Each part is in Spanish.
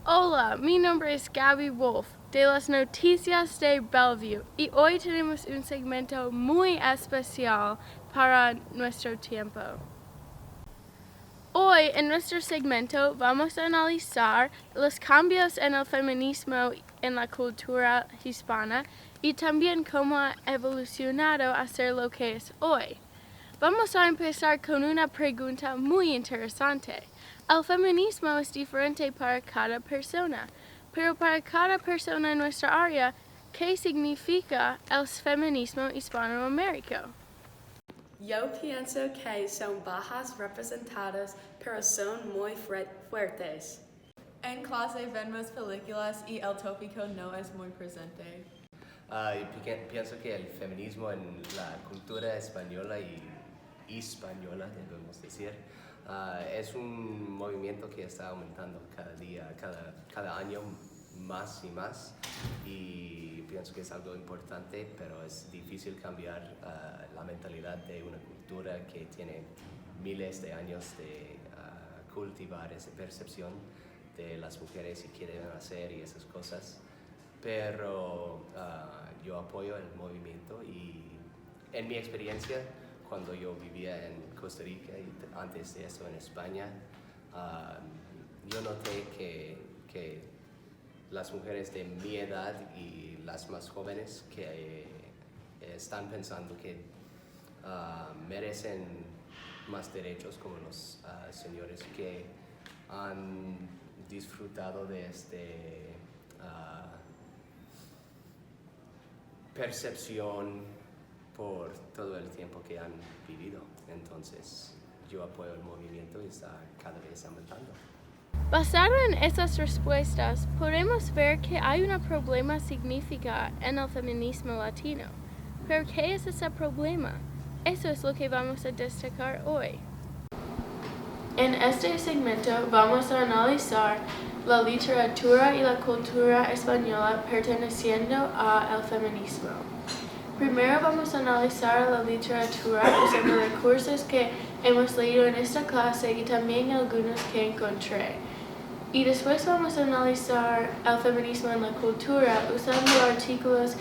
Hola, mi nombre es Gabi de las noticias de Bellevue y hoy tenemos un segmento muy especial para nuestro tiempo. Hoy en nuestro segmento vamos a analizar los cambios en el feminismo en la cultura hispana y también cómo ha evolucionado a ser lo que es hoy. Vamos a empezar con una pregunta muy interesante. El feminismo es diferente para cada persona, pero para cada persona en nuestra área, ¿qué significa el feminismo hispanoamericano? Yo pienso que son bajas representadas, pero son muy fuertes. En clase vemos películas y el tópico no es muy presente. Pienso que el feminismo en la cultura española y hispaniola, debemos decir, es un movimiento que está aumentando cada día, cada año más y más, y pienso que es algo importante, pero es difícil cambiar la mentalidad de una cultura que tiene miles de años de cultivar esa percepción de las mujeres y qué deben hacer y esas cosas. Pero yo apoyo el movimiento y en mi experiencia, cuando yo vivía en Costa Rica y antes de eso en España, yo noté que las mujeres de mi edad y las más jóvenes que están pensando que merecen más derechos como los señores que han disfrutado de este percepción por todo el tiempo que han vivido. Entonces yo apoyo el movimiento y está cada vez aumentando. Basado en esas respuestas, podemos ver que hay un problema significativo en el feminismo latino. ¿Pero qué es ese problema? Eso es lo que vamos a destacar hoy. En este segmento vamos a analizar la literatura y la cultura española perteneciendo al feminismo. Primero vamos a analizar la literatura usando recursos que hemos leído en esta clase y también algunos que encontré. Y después vamos a analizar el feminismo en la cultura usando artículos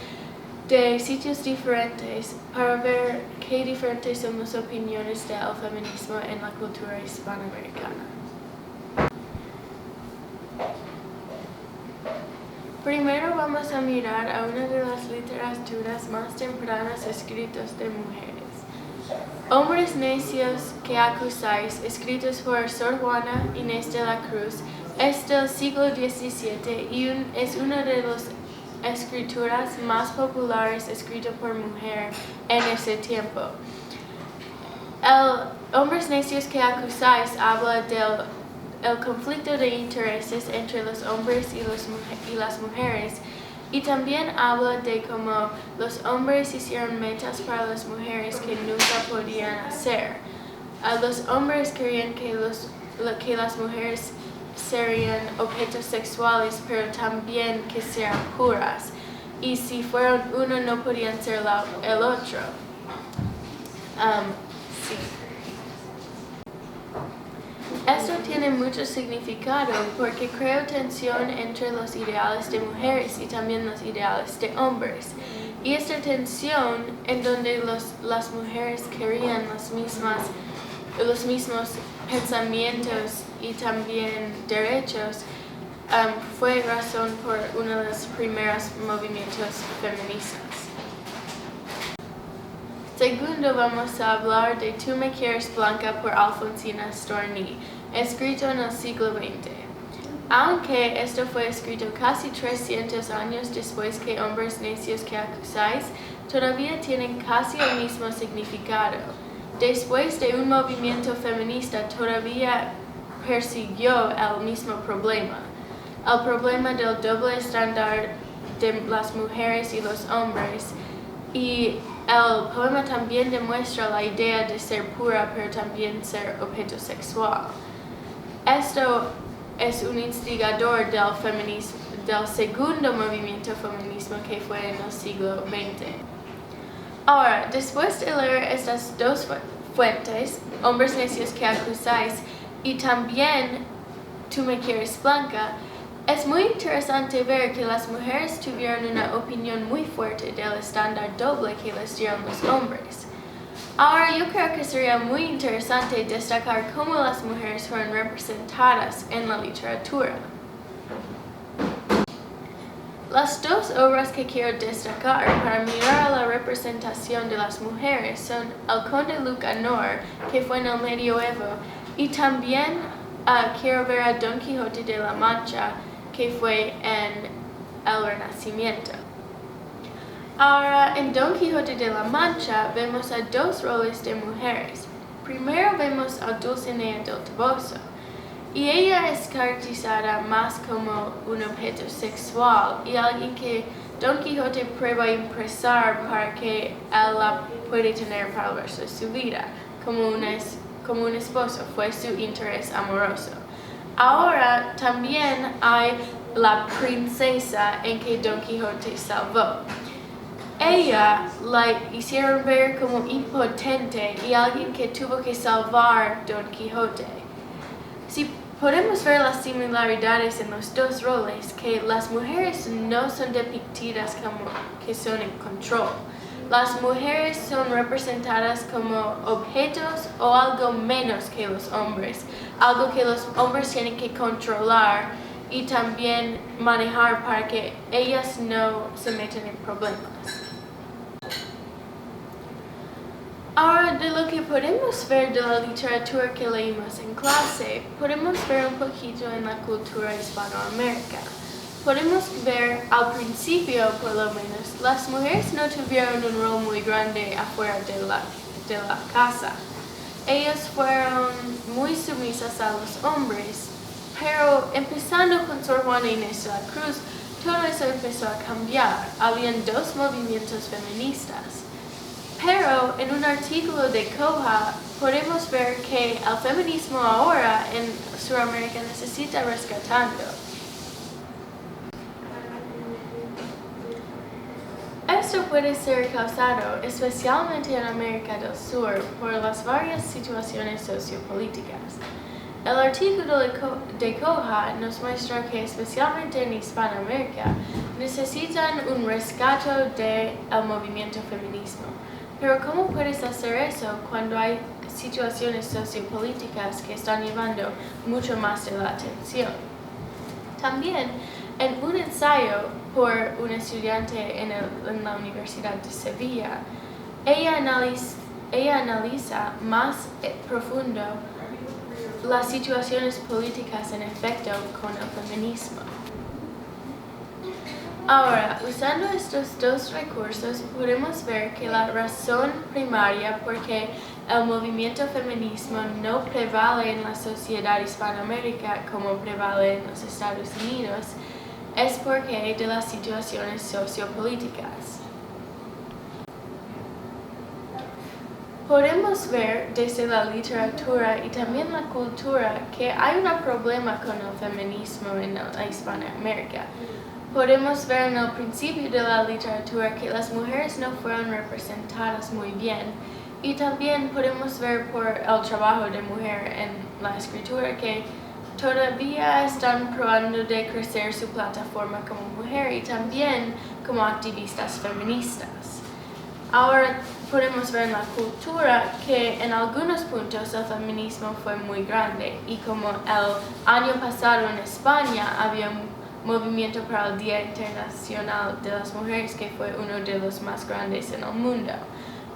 de sitios diferentes para ver qué diferentes son las opiniones del feminismo en la cultura hispanoamericana. Primero vamos a mirar a una de las literaturas más tempranas escritas de mujeres. Hombres necios que acusáis, escritos por Sor Juana Inés de la Cruz, es del siglo XVII y es una de las escrituras más populares escritas por mujer en ese tiempo. El Hombres necios que acusáis habla del el conflicto de intereses entre los hombres y las mujeres, y también habla de cómo los hombres hicieron metas para las mujeres que nunca podían hacer. Los hombres querían que las mujeres serían objetos sexuales, pero también que sean puras, y si fueron uno no podían ser el otro. Sí. Esto tiene mucho significado porque creó tensión entre los ideales de mujeres y también los ideales de hombres. Y esta tensión en donde las mujeres querían los mismos pensamientos y también derechos fue razón por uno de los primeros movimientos feministas. Segundo, vamos a hablar de Tú me quieres blanca por Alfonsina Storni, escrito en el siglo XX. Aunque esto fue escrito casi 300 años después que Hombres necios que acusáis, todavía tienen casi el mismo significado. Después de un movimiento feminista todavía persiguió el mismo problema, el problema del doble estándar de las mujeres y los hombres, y el poema también demuestra la idea de ser pura pero también ser objeto sexual. Esto es un instigador del segundo movimiento feminismo que fue en el siglo XX. Ahora, después de leer estas dos fuentes, Hombres necios que acusáis, y también Tú me quieres blanca, Es muy interesante ver que las mujeres tuvieron una opinión muy fuerte del estándar doble que les dieron los hombres. Ahora yo creo que sería muy interesante destacar cómo las mujeres fueron representadas en la literatura. Las dos obras que quiero destacar para mirar a la representación de las mujeres son El Conde Lucanor, que fue en el Medioevo, y también quiero ver a Don Quijote de la Mancha, que fue en el Renacimiento. Ahora, en Don Quijote de la Mancha vemos a dos roles de mujeres. Primero vemos a Dulcinea del Toboso, y ella es caracterizada más como un objeto sexual y alguien que Don Quijote prueba a impresar para que él la puede tener para el resto de su vida. Como un esposo, fue su interés amoroso. Ahora también hay la princesa en que Don Quijote salvó. Ella la hicieron ver como impotente y alguien que tuvo que salvar Don Quijote. Si podemos ver las similaridades en los dos roles, que las mujeres no son depictadas como que son en control. Las mujeres son representadas como objetos o algo menos que los hombres, algo que los hombres tienen que controlar y también manejar para que ellas no se metan en problemas. Ahora, de lo que podemos ver de la literatura que leímos en clase, podemos ver un poquito en la cultura hispanoamericana. Podemos ver al principio, por lo menos, las mujeres no tuvieron un rol muy grande afuera de la casa. Ellas fueron muy sumisas a los hombres, pero empezando con Sor Juana Inés de la Cruz, todo eso empezó a cambiar. Habían dos movimientos feministas. Pero en un artículo de Coja podemos ver que el feminismo ahora en Sudamérica necesita rescatando. Esto puede ser causado especialmente en América del Sur por las varias situaciones sociopolíticas. El artículo de Coja nos muestra que especialmente en Hispanoamérica necesitan un rescate del movimiento feminismo. Pero ¿cómo puedes hacer eso cuando hay situaciones sociopolíticas que están llevando mucho más de la atención? También, en un ensayo por una estudiante en la Universidad de Sevilla, ella analiza más profundo las situaciones políticas en efecto con el feminismo. Ahora, usando estos dos recursos, podemos ver que la razón primaria por qué el movimiento feminismo no prevale en la sociedad hispanoamericana como prevale en los Estados Unidos es porque de las situaciones sociopolíticas. Podemos ver desde la literatura y también la cultura que hay un problema con el feminismo en la Hispanoamérica. Podemos ver en el principio de la literatura que las mujeres no fueron representadas muy bien y también podemos ver por el trabajo de mujer en la escritura que todavía están probando de crecer su plataforma como mujer y también como activistas feministas. Ahora podemos ver en la cultura que en algunos puntos el feminismo fue muy grande y como el año pasado en España había un movimiento para el Día Internacional de las Mujeres que fue uno de los más grandes en el mundo.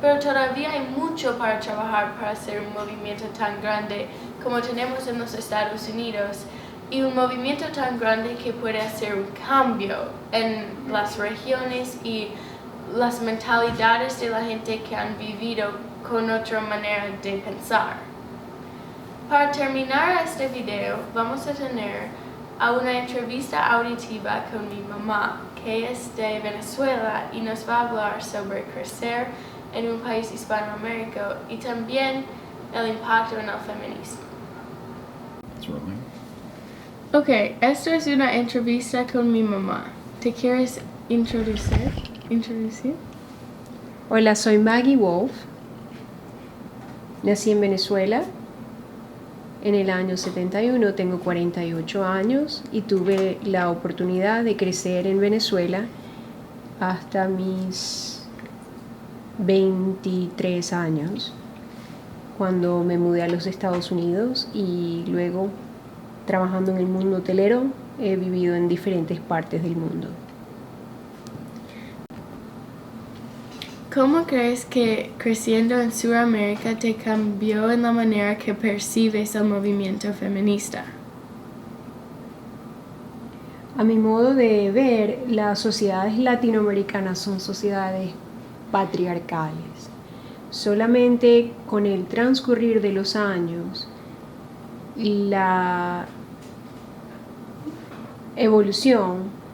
Pero todavía hay mucho para trabajar para hacer un movimiento tan grande como tenemos en los Estados Unidos y un movimiento tan grande que puede hacer un cambio en las regiones y las mentalidades de la gente que han vivido con otra manera de pensar. Para terminar este video, vamos a tener una entrevista auditiva con mi mamá, que es de Venezuela y nos va a hablar sobre crecer en un país hispanoamericano y también el impacto en el feminismo. Ok, esto es una entrevista con mi mamá. ¿Te quieres introducir? Hola, soy Maggie Wolf. Nací en Venezuela. en el año 71, tengo 48 años y tuve la oportunidad de crecer en Venezuela hasta mis 23 años, cuando me mudé a los Estados Unidos, y luego, trabajando en el mundo hotelero, he vivido en diferentes partes del mundo. ¿Cómo crees que creciendo en Sudamérica te cambió en la manera que percibes el movimiento feminista? A mi modo de ver, las sociedades latinoamericanas son sociedades patriarcales. Solamente con el transcurrir de los años, la evolución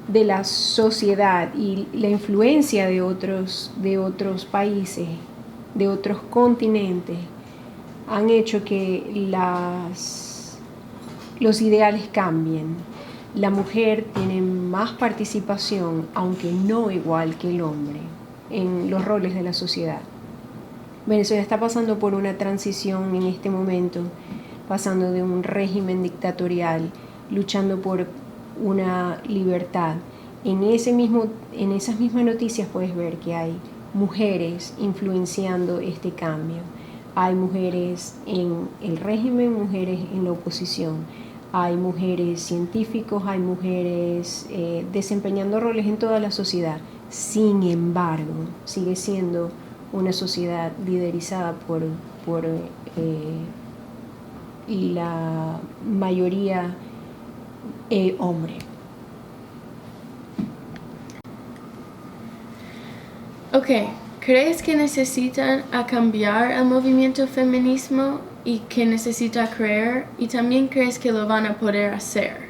de la sociedad y la influencia de otros países, de otros continentes, han hecho que los ideales cambien. La mujer tiene más participación, aunque no igual que el hombre, en los roles de la sociedad. Venezuela está pasando por una transición en este momento, pasando de un régimen dictatorial, luchando por una libertad. En esas mismas noticias puedes ver que hay mujeres influenciando este cambio. Hay mujeres en el régimen, mujeres en la oposición. Hay mujeres científicos, hay mujeres desempeñando roles en toda la sociedad. Sin embargo, sigue siendo una sociedad liderizada por la mayoría hombre. Ok, ¿crees que necesitan cambiar el movimiento feminismo y que necesita creer? ¿Y también crees que lo van a poder hacer?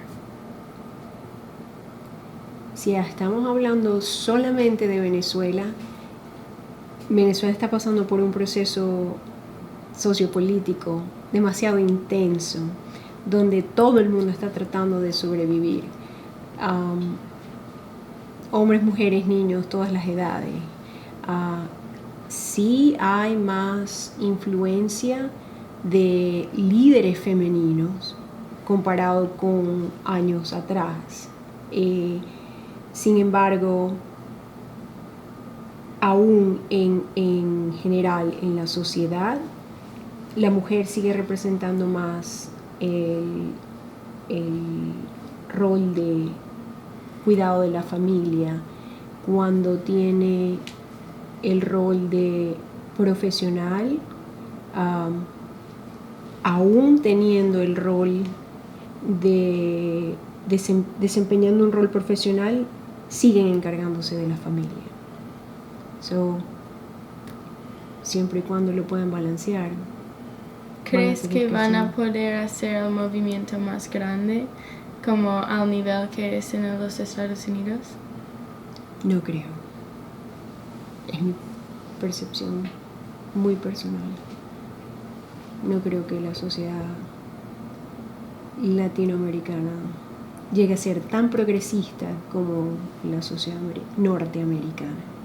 Si estamos hablando solamente de Venezuela, Venezuela está pasando por un proceso sociopolítico demasiado intenso, donde todo el mundo está tratando de sobrevivir. Hombres, mujeres, niños, todas las edades. Sí hay más influencia de líderes femeninos comparado con años atrás. Sin embargo, aún en general en la sociedad, la mujer sigue representando más el rol de cuidado de la familia, cuando tiene el rol de profesional, aún teniendo el rol de desempeñando un rol profesional, siguen encargándose de la familia. Siempre y cuando lo puedan balancear. ¿Crees que van a poder hacer el movimiento más grande, como al nivel que es en los Estados Unidos? No creo. Es mi percepción muy personal. No creo que la sociedad latinoamericana llegue a ser tan progresista como la sociedad norteamericana.